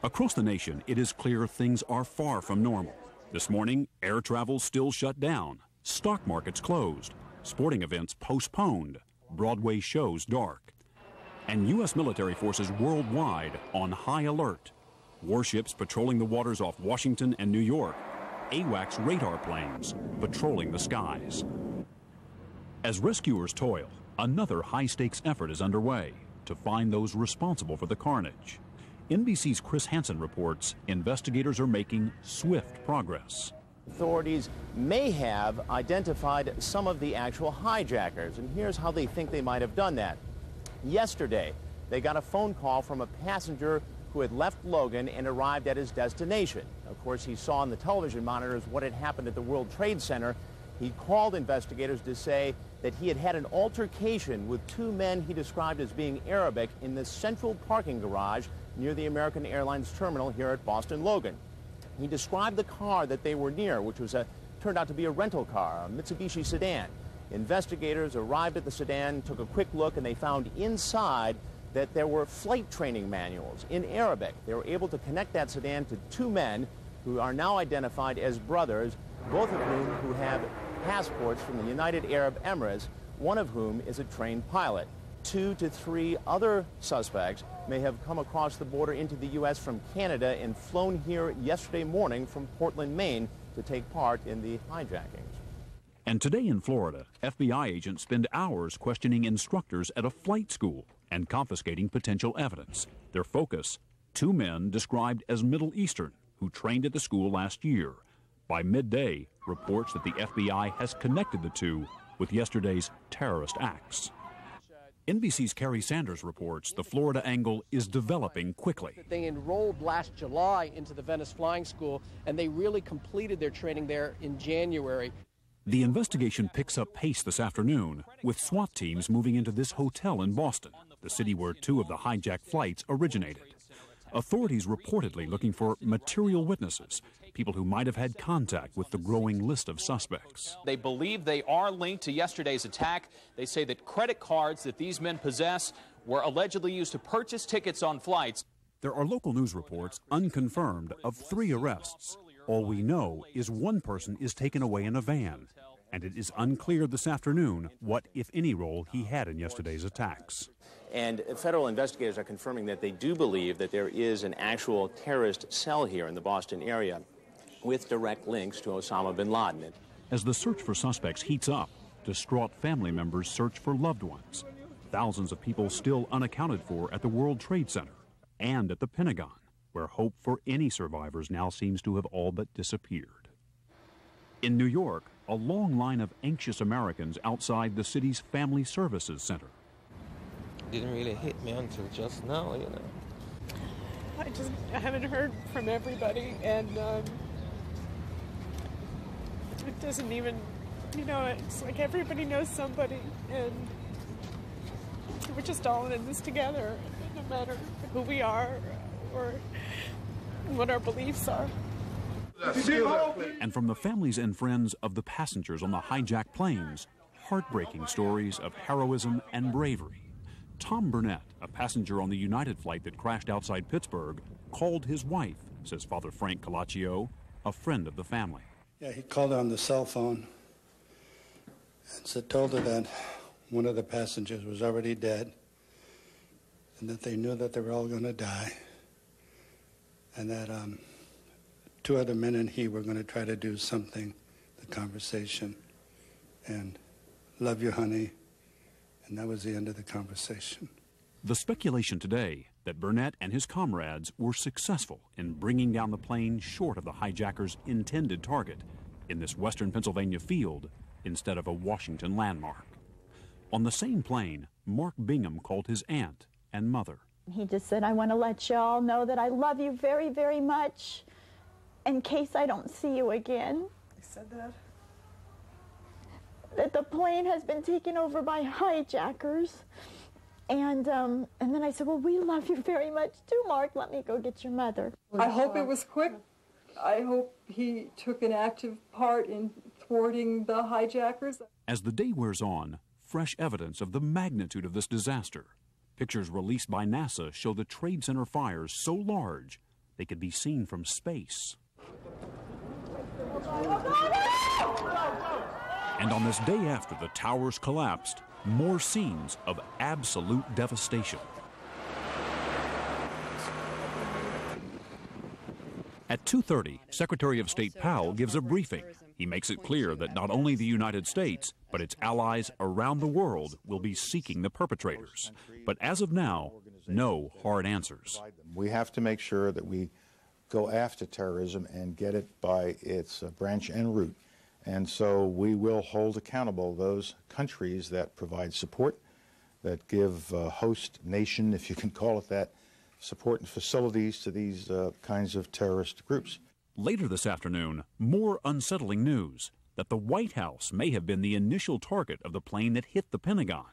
Across the nation, it is clear things are far from normal. This morning, air travel still shut down, stock markets closed, sporting events postponed, Broadway shows dark. And U.S. military forces worldwide on high alert. Warships patrolling the waters off Washington and New York. AWACS radar planes patrolling the skies. As rescuers toil, another high-stakes effort is underway to find those responsible for the carnage. NBC's Chris Hansen reports investigators are making swift progress.
Authorities may have identified some of the actual hijackers, and here's how they think they might have done that. Yesterday, they got a phone call from a passenger who had left Logan and arrived at his destination. Of course, he saw on the television monitors what had happened at the World Trade Center. He called investigators to say that he had had an altercation with two men he described as being Arabic in the central parking garage near the American Airlines terminal here at Boston Logan. He described the car that they were near, which was turned out to be a rental car, a Mitsubishi sedan. Investigators arrived at the sedan, took a quick look, and they found inside that there were flight training manuals in Arabic. They were able to connect that sedan to two men who are now identified as brothers, both of whom have passports from the United Arab Emirates, one of whom is a trained pilot. 2 to 3 other suspects may have come across the border into the U.S. from Canada and flown here yesterday morning from Portland, Maine, to take part in the hijackings.
And today in Florida, FBI agents spend hours questioning instructors at a flight school and confiscating potential evidence. Their focus, 2 men described as Middle Eastern who trained at the school last year. By midday, reports that the FBI has connected the two with yesterday's terrorist acts. NBC's Kerry Sanders reports the Florida angle is developing quickly.
They enrolled last July into the Venice Flying School, and they really completed their training there in January.
The investigation picks up pace this afternoon, with SWAT teams moving into this hotel in Boston, the city where 2 of the hijacked flights originated. Authorities reportedly looking for material witnesses, people who might have had contact with the growing list of suspects.
They believe they are linked to yesterday's attack. They say that credit cards that these men possess were allegedly used to purchase tickets on flights.
There are local news reports, unconfirmed, of 3 arrests. All we know is one person is taken away in a van, and it is unclear this afternoon what, if any, role he had in yesterday's attacks.
And federal investigators are confirming that they do believe that there is an actual terrorist cell here in the Boston area with direct links to Osama bin Laden.
As the search for suspects heats up, distraught family members search for loved ones. Thousands of people still unaccounted for at the World Trade Center and at the Pentagon, where hope for any survivors now seems to have all but disappeared. In New York, a long line of anxious Americans outside the city's Family Services Center.
Didn't really hit me until just now, you know.
I haven't heard from everybody, and it doesn't even, you know, it's like everybody knows somebody, and we're just all in this together, no matter who we are or what our beliefs are.
And from the families and friends of the passengers on the hijacked planes, heartbreaking stories of heroism and bravery. Tom Burnett, a passenger on the United flight that crashed outside Pittsburgh, called his wife, says Father Frank Calaccio, a friend of the family.
Yeah, he called her on the cell phone and told her that one of the passengers was already dead and that they knew that they were all going to die, and that 2 other men and he were going to try to do something, the conversation, and love you, honey. And that was the end of the conversation.
The speculation today that Burnett and his comrades were successful in bringing down the plane short of the hijackers' intended target in this western Pennsylvania field instead of a Washington landmark. On the same plane, Mark Bingham called his aunt and mother.
He just said, I want to let you all know that I love you very, very much in case I don't see you again.
He said that?
That the plane has been taken over by hijackers. And then I said, well, we love you very much too, Mark. Let me go get your mother.
I hope it was quick. I hope he took an active part in thwarting the hijackers.
As the day wears on, fresh evidence of the magnitude of this disaster. Pictures released by NASA show the Trade Center fires so large they could be seen from space. And on this day after the towers collapsed, more scenes of absolute devastation. At 2:30, Secretary of State Powell gives a briefing. He makes it clear that not only the United States, but its allies around the world will be seeking the perpetrators. But as of now, no hard answers.
We have to make sure that we go after terrorism and get it by its branch and root. And so we will hold accountable those countries that provide support, that give host nation, if you can call it that, support and facilities to these kinds of terrorist groups.
Later this afternoon, more unsettling news that the White House may have been the initial target of the plane that hit the Pentagon.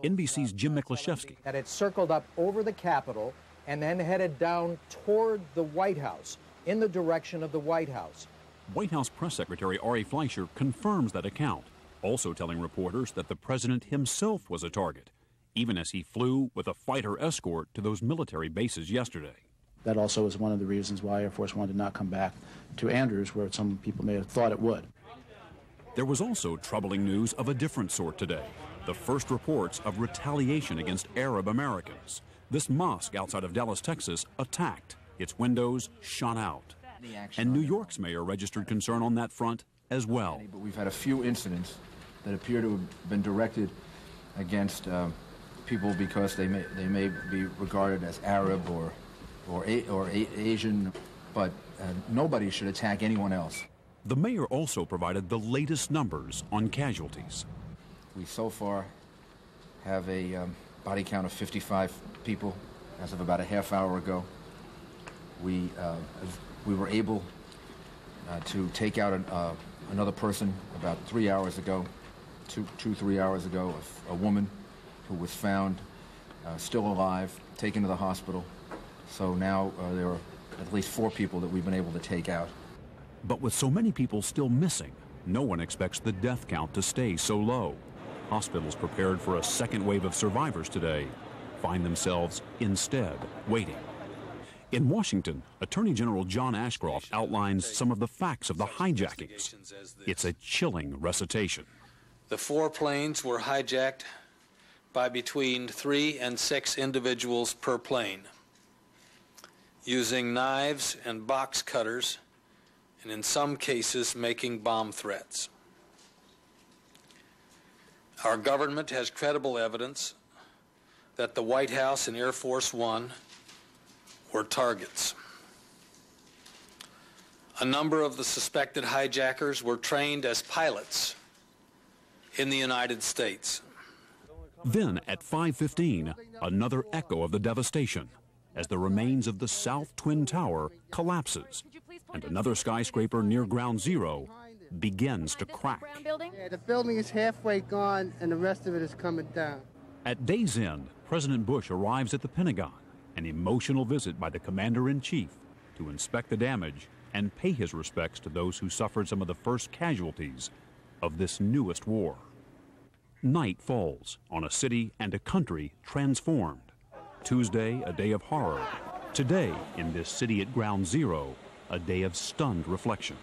NBC's Jim Miklashevsky.
That it circled up over the Capitol and then headed down toward the White House, in the direction of the White House.
White House Press Secretary Ari Fleischer confirms that account, also telling reporters that the president himself was a target, even as he flew with a fighter escort to those military bases yesterday.
That also is one of the reasons why Air Force One did not come back to Andrews, where some people may have thought it would.
There was also troubling news of a different sort today. The first reports of retaliation against Arab Americans. This mosque outside of Dallas, Texas, attacked. Its windows shot out. And New York's mayor registered concern on that front as well.
But we've had a few incidents that appear to have been directed against people because they may be regarded as Arab or Asian, but nobody should attack anyone else.
The mayor also provided the latest numbers on casualties.
We so far have a body count of 55 people as of about a half hour ago. We were able to take out another person about 3 hours ago, 3 hours ago, a woman who was found still alive, taken to the hospital. So now there are at least 4 people that we've been able to take out.
But with so many people still missing, no one expects the death count to stay so low. Hospitals prepared for a second wave of survivors today find themselves instead waiting. In Washington, Attorney General John Ashcroft outlines some of the facts of the hijackings. It's a chilling recitation.
The 4 planes were hijacked by between 3 and 6 individuals per plane, using knives and box cutters, and in some cases making bomb threats. Our government has credible evidence that the White House and Air Force One were targets. A number of the suspected hijackers were trained as pilots in the United States.
Then at 5:15, another echo of the devastation as the remains of the South Twin Tower collapses and another skyscraper near Ground Zero begins to crack.
Yeah, the building is halfway gone and the rest of it is coming down.
At day's end, President Bush arrives at the Pentagon, an emotional visit by the commander-in-chief to inspect the damage and pay his respects to those who suffered some of the first casualties of this newest war. Night falls on a city and a country transformed. Tuesday, a day of horror. Today, in this city at Ground Zero, a day of stunned reflection.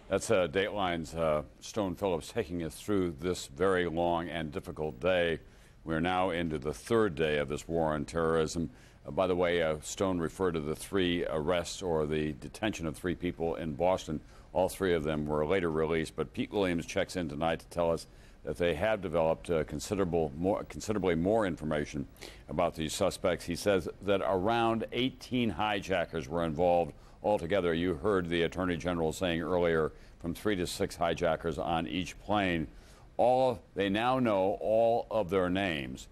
That's Dateline's Stone Phillips taking us through this very long and difficult day. We're now into the 3rd day of this war on terrorism. By the way, Stone referred to the 3 arrests or the detention of 3 people in Boston. All 3 of them were later released, but Pete Williams checks in tonight to tell us that they have developed considerably more information about these suspects. He says that around 18 hijackers were involved altogether. You heard the Attorney General saying earlier from 3 to 6 hijackers on each plane. They now know all of their names.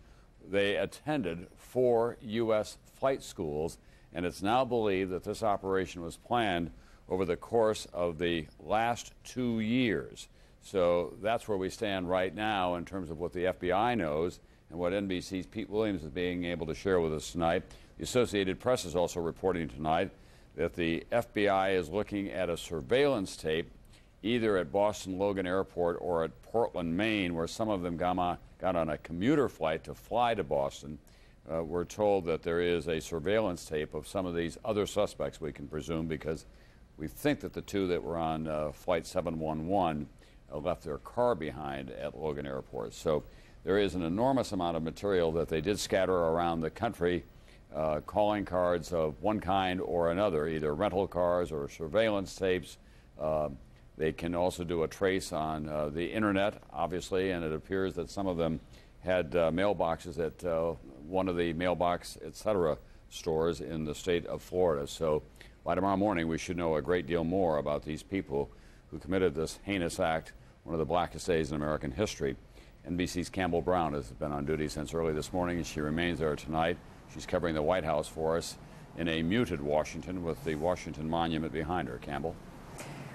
They attended 4 U.S. flight schools, and it's now believed that this operation was planned over the course of the last 2 years. So that's where we stand right now in terms of what the FBI knows and what NBC's Pete Williams is being able to share with us tonight. The Associated Press is also reporting tonight that the FBI is looking at a surveillance tape either at Boston Logan Airport or at Portland, Maine, where some of them got on a commuter flight to fly to Boston. We're told that there is a surveillance tape of some of these other suspects, we can presume, because we think that the 2 that were on Flight 711 left their car behind at Logan Airport. So there is an enormous amount of material that they did scatter around the country, calling cards of one kind or another, either rental cars or surveillance tapes. They can also do a trace on the internet, obviously, and it appears that some of them had mailboxes at one of the mailbox, etc. stores in the state of Florida. So by tomorrow morning, we should know a great deal more about these people who committed this heinous act, one of the blackest days in American history. NBC's Campbell Brown has been on duty since early this morning, and she remains there tonight. She's covering the White House for us in a muted Washington with the Washington Monument behind her. Campbell?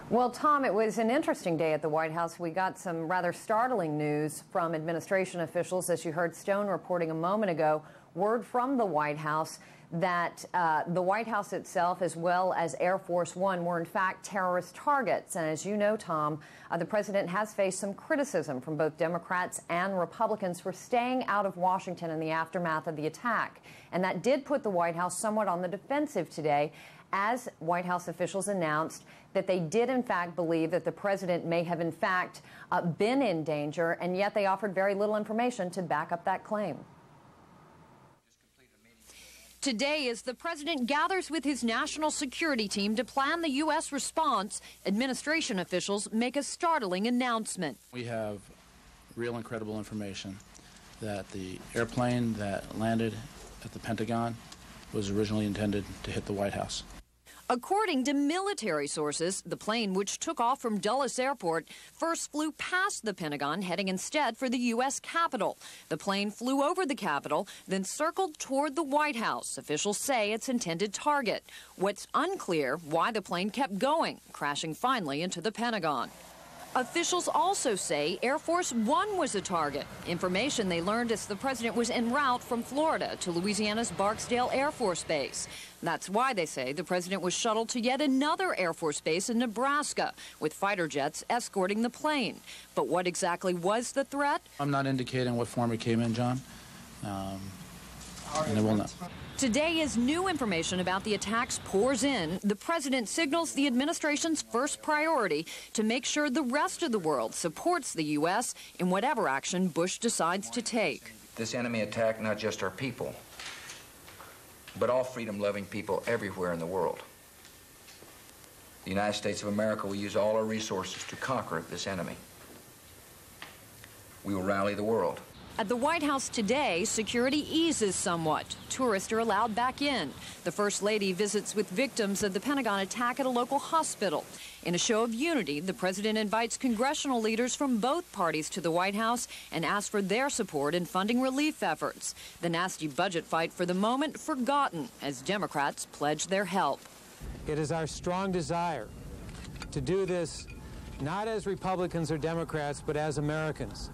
Well, Tom, it was an interesting day at the White House. We got some rather startling news from administration officials, as you heard Stone reporting a moment ago. Word from the White House that the White House itself, as well as Air Force One, were in fact terrorist targets. And as you know, Tom, the president has faced some criticism from both Democrats and Republicans for staying out of Washington in the aftermath of the attack. And that did put the White House somewhat on the defensive today, as White House officials announced that they did in fact believe that the president may have in fact been in danger, and yet they offered very little information to back up that claim.
Today, as the president gathers with his national security team to plan the U.S. response, administration officials make a startling announcement.
We have real incredible information that the airplane that landed at the Pentagon was originally intended to hit the White House.
According to military sources, the plane, which took off from Dulles Airport, first flew past the Pentagon, heading instead for the U.S. Capitol. The plane flew over the Capitol, then circled toward the White House. Officials say its intended target. What's unclear, why the plane kept going, crashing finally into the Pentagon. Officials also say Air Force One was a target. Information they learned as the president was en route from Florida to Louisiana's Barksdale Air Force Base. That's why they say the president was shuttled to yet another Air Force base in Nebraska, with fighter jets escorting the plane. But what exactly was the threat?
I'm not indicating what form it came in, John, and it will not.
Today, as new information about the attacks pours in, the president signals the administration's first priority to make sure the rest of the world supports the U.S. in whatever action Bush decides to take.
This enemy attacked not just our people, but all freedom-loving people everywhere in the world. The United States of America will use all our resources to conquer this enemy. We will rally the world.
At the White House today, security eases somewhat. Tourists are allowed back in. The First Lady visits with victims of the Pentagon attack at a local hospital. In a show of unity, the president invites congressional leaders from both parties to the White House and asks for their support in funding relief efforts. The nasty budget fight for the moment forgotten as Democrats pledge their help.
It is our strong desire to do this not as Republicans or Democrats, but as Americans.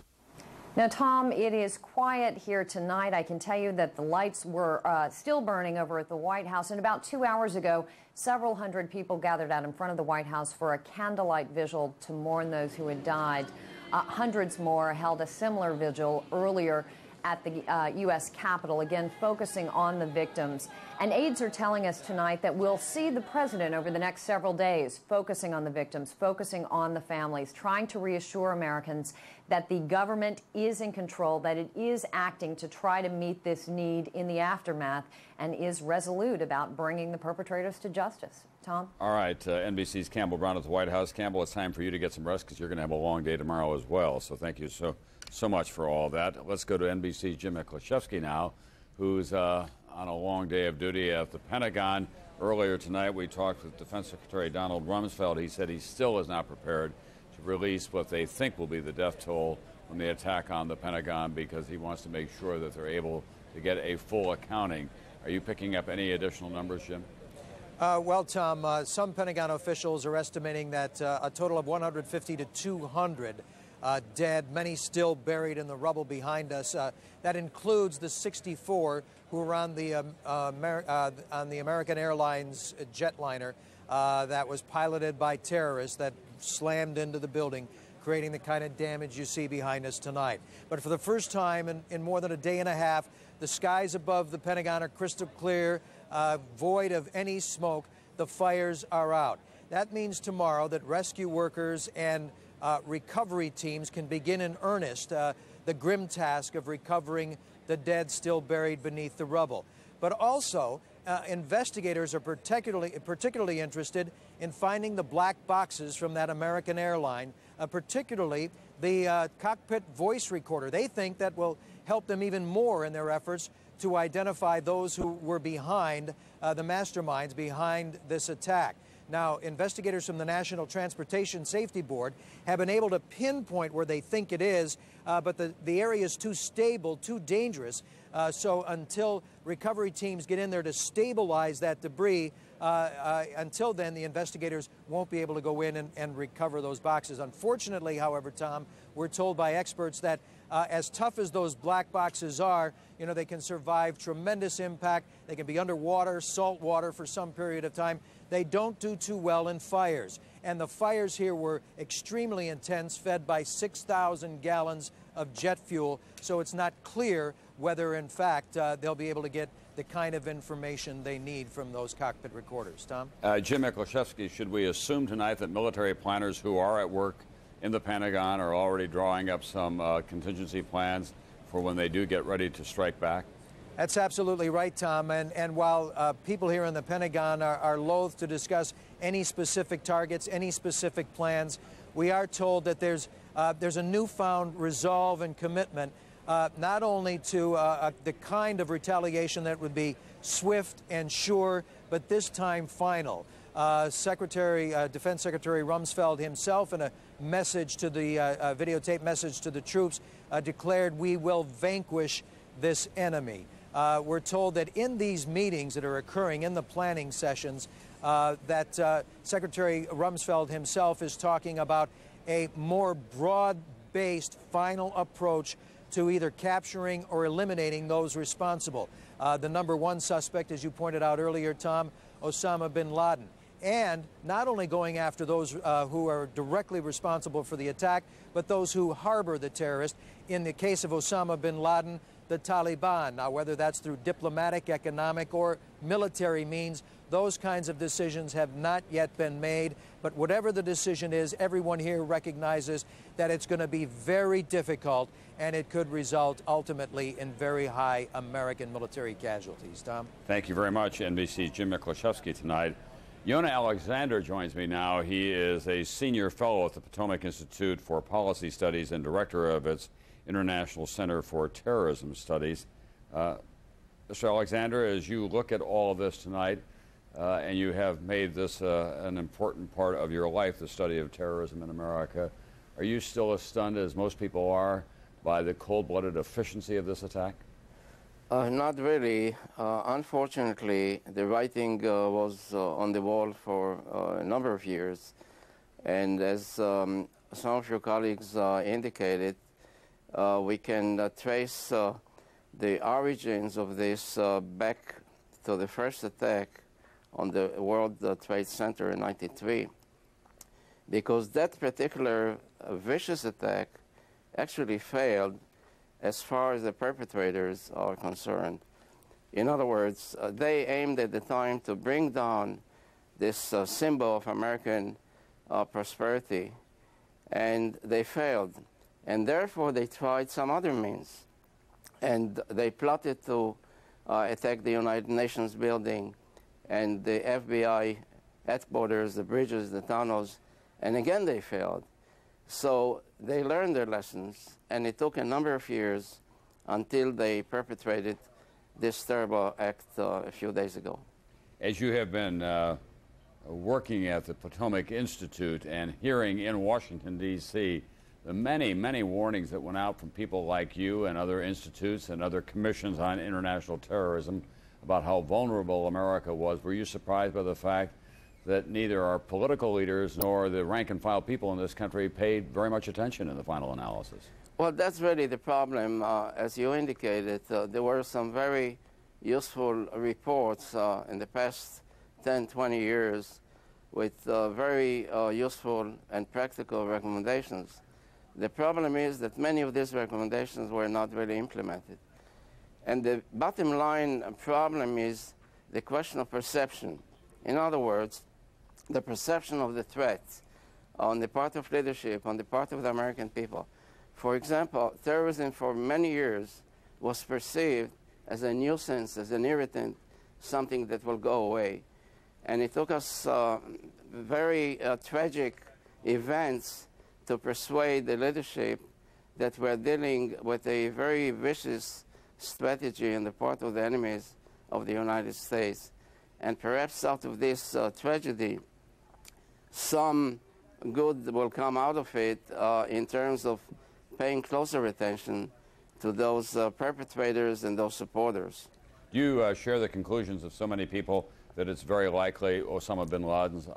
Now, Tom, it is quiet here tonight. I can tell you that the lights were still burning over at the White House. And about 2 hours ago, several hundred people gathered out in front of the White House for a candlelight vigil to mourn those who had died. Hundreds more held a similar vigil earlier at the U.S. Capitol, again focusing on the victims. And aides are telling us tonight that we'll see the president over the next several days focusing on the victims, focusing on the families, trying to reassure Americans that the government is in control, that it is acting to try to meet this need in the aftermath, and is resolute about bringing the perpetrators to justice. Tom?
All right, NBC's Campbell Brown at the White House. Campbell, it's time for you to get some rest because you're going to have a long day tomorrow as well. So thank you so much for all that. Let's go to NBC's Jim Miklashevsky now, who's on a long day of duty at the Pentagon. Earlier tonight, we talked with Defense Secretary Donald Rumsfeld. He said he still is not prepared to release what they think will be the death toll from the attack on the Pentagon because he wants to make sure that they're able to get a full accounting. Are you picking up any additional numbers, Jim?
Well, Tom, some Pentagon officials are estimating that a total of 150 to 200 dead, many still buried in the rubble behind us. That includes the 64 who were on the American Airlines jetliner that was piloted by terrorists that slammed into the building, creating the kind of damage you see behind us tonight. But for the first time in more than a day and a half, the skies above the Pentagon are crystal clear, void of any smoke. The fires are out. That means tomorrow that rescue workers and recovery teams can begin in earnest the grim task of recovering the dead still buried beneath the rubble. But also, investigators are particularly interested in finding the black boxes from that American airline, particularly the cockpit voice recorder. They think that will help them even more in their efforts to identify those who were behind the masterminds behind this attack. Now, investigators from the National Transportation Safety Board have been able to pinpoint where they think it is, but the area is too stable, too dangerous. So until recovery teams get in there to stabilize that debris, until then, the investigators won't be able to go in and recover those boxes. Unfortunately, however, Tom, we're told by experts that as tough as those black boxes are, you know, they can survive tremendous impact. They can be underwater, salt water for some period of time. They don't do too well in fires. And the fires here were extremely intense, fed by 6,000 gallons of jet fuel. So it's not clear whether, in fact, they'll be able to get the kind of information they need from those cockpit recorders. Tom?
Jim Miklashevsky, should we assume tonight that military planners who are at work in the Pentagon are already drawing up some contingency plans for when they do get ready to strike back?
That's absolutely right, Tom. And while people here in the Pentagon are loath to discuss any specific targets, any specific plans, we are told that there's a newfound resolve and commitment not only to the kind of retaliation that would be swift and sure, but this time final. Defense Secretary Rumsfeld himself, in a message to the videotape message to the troops, declared, "We will vanquish this enemy." We're told that in these meetings that are occurring, in the planning sessions, that Secretary Rumsfeld himself is talking about a more broad-based final approach to either capturing or eliminating those responsible. The number one suspect, as you pointed out earlier, Tom, Osama bin Laden. And not only going after those who are directly responsible for the attack, but those who harbor the terrorist. In the case of Osama bin Laden, the Taliban. Now, whether that's through diplomatic, economic, or military means, those kinds of decisions have not yet been made. But whatever the decision is, everyone here recognizes that it's going to be very difficult, and it could result ultimately in very high American military casualties. Tom?
Thank you very much, NBC's Jim Miklashevsky tonight. Yona Alexander joins me now. He is a senior fellow at the Potomac Institute for Policy Studies and director of its International Center for Terrorism Studies. Mr. Alexander, as you look at all of this tonight, and you have made this an important part of your life, the study of terrorism in America, are you still as stunned as most people are by the cold-blooded efficiency of this attack?
Not really. Unfortunately, the writing was on the wall for a number of years. And as some of your colleagues indicated, we can trace the origins of this back to the first attack on the World Trade Center in '93. Because that particular vicious attack actually failed as far as the perpetrators are concerned. In other words, they aimed at the time to bring down this symbol of American prosperity, and they failed. And therefore, they tried some other means. And they plotted to attack the United Nations building and the FBI headquarters, the bridges, the tunnels, and again they failed. So they learned their lessons, and it took a number of years until they perpetrated this terrible act a few days ago.
As you have been working at the Potomac Institute and hearing in Washington, D.C., the many, many warnings that went out from people like you and other institutes and other commissions on international terrorism about how vulnerable America was, were you surprised by the fact that neither our political leaders nor the rank-and-file people in this country paid very much attention in the final analysis?
Well, that's really the problem. As you indicated, there were some very useful reports in the past 10, 20 years with very useful and practical recommendations. The problem is that many of these recommendations were not really implemented. And the bottom line problem is the question of perception. In other words, the perception of the threat on the part of leadership, on the part of the American people. For example, terrorism for many years was perceived as a nuisance, as an irritant, something that will go away. And it took us very tragic events to persuade the leadership that we're dealing with a very vicious strategy on the part of the enemies of the United States. And perhaps out of this tragedy, some good will come out of it in terms of paying closer attention to those perpetrators and those supporters.
Do you share the conclusions of so many people that it's very likely Osama bin Laden's